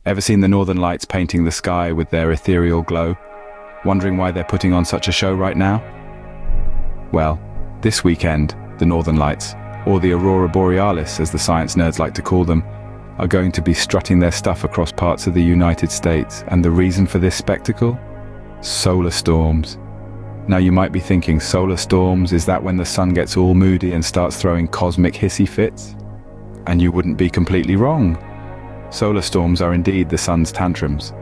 Ever seen the northern lights painting the sky with their ethereal glow? Wondering why they're putting on such a show right now? Well, this weekend, the northern lights, or the Aurora Borealis as the science nerds like to call them, are going to be strutting their stuff across parts of the United States. And the reason for this spectacle? Solar storms. Now you might be thinking, solar storms, is that when the sun gets all moody and starts throwing cosmic hissy fits? And you wouldn't be completely wrong. Solar storms are indeed the sun's tantrums.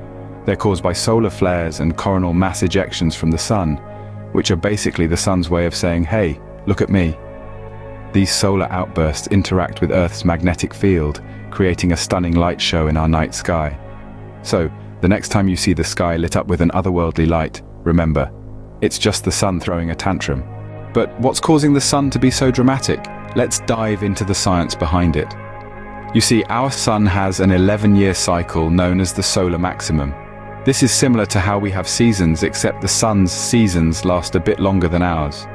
They're caused by solar flares and coronal mass ejections from the sun, which are basically the sun's way of saying, hey, look at me. These solar outbursts interact with Earth's magnetic field, creating a stunning light show in our night sky. So, the next time you see the sky lit up with an otherworldly light, remember, it's just the sun throwing a tantrum. But what's causing the sun to be so dramatic? Let's dive into the science behind it. You see, our sun has an 11-year cycle known as the solar maximum. This is similar to how we have seasons, except the sun's seasons last a bit longer than ours.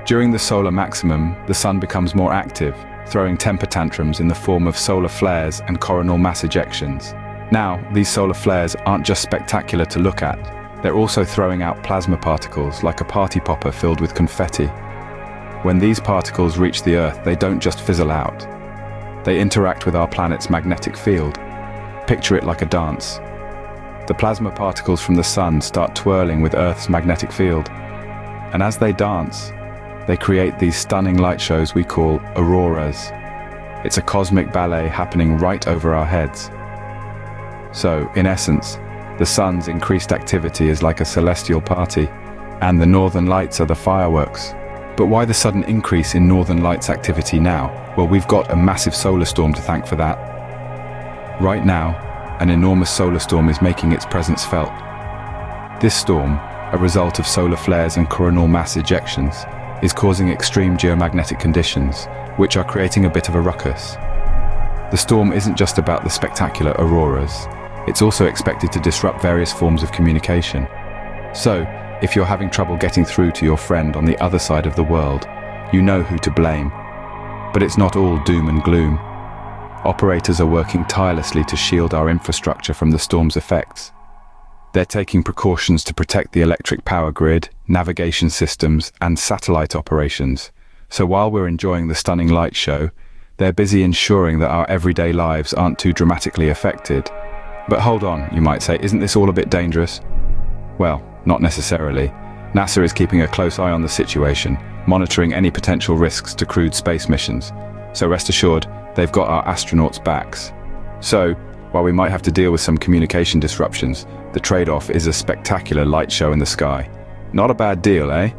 During the solar maximum, the sun becomes more active, throwing temper tantrums in the form of solar flares and coronal mass ejections. Now, these solar flares aren't just spectacular to look at, they're also throwing out plasma particles like a party popper filled with confetti. When these particles reach the Earth, they don't just fizzle out. They interact with our planet's magnetic field. Picture it like a dance. The plasma particles from the sun start twirling with Earth's magnetic field. And as they dance, they create these stunning light shows we call auroras. It's a cosmic ballet happening right over our heads. So, in essence, the sun's increased activity is like a celestial party, and the northern lights are the fireworks. But why the sudden increase in northern lights activity now? Well, we've got a massive solar storm to thank for that. Right now, an enormous solar storm is making its presence felt. This storm, a result of solar flares and coronal mass ejections, is causing extreme geomagnetic conditions, which are creating a bit of a ruckus. The storm isn't just about the spectacular auroras, it's also expected to disrupt various forms of communication. So, if you're having trouble getting through to your friend on the other side of the world, you know who to blame. But it's not all doom and gloom. Operators are working tirelessly to shield our infrastructure from the storm's effects. They're taking precautions to protect the electric power grid, navigation systems, and satellite operations. So while we're enjoying the stunning light show, they're busy ensuring that our everyday lives aren't too dramatically affected. But hold on, you might say, isn't this all a bit dangerous? Well, not necessarily. NASA is keeping a close eye on the situation, monitoring any potential risks to crewed space missions. So rest assured, they've got our astronauts' backs. So, while we might have to deal with some communication disruptions, the trade-off is a spectacular light show in the sky. Not a bad deal, eh?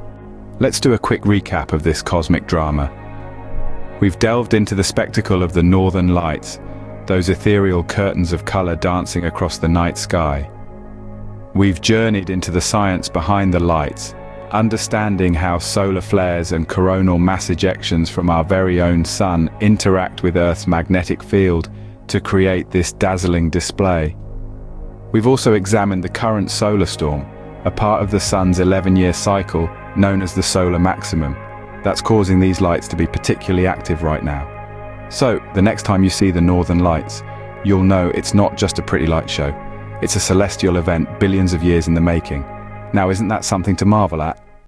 Let's do a quick recap of this cosmic drama. We've delved into the spectacle of the northern lights, those ethereal curtains of color dancing across the night sky. We've journeyed into the science behind the lights, understanding how solar flares and coronal mass ejections from our very own sun interact with Earth's magnetic field to create this dazzling display. We've also examined the current solar storm, a part of the sun's 11-year cycle known as the solar maximum, that's causing these lights to be particularly active right now. So, the next time you see the northern lights, you'll know it's not just a pretty light show. It's a celestial event billions of years in the making. Now, isn't that something to marvel at?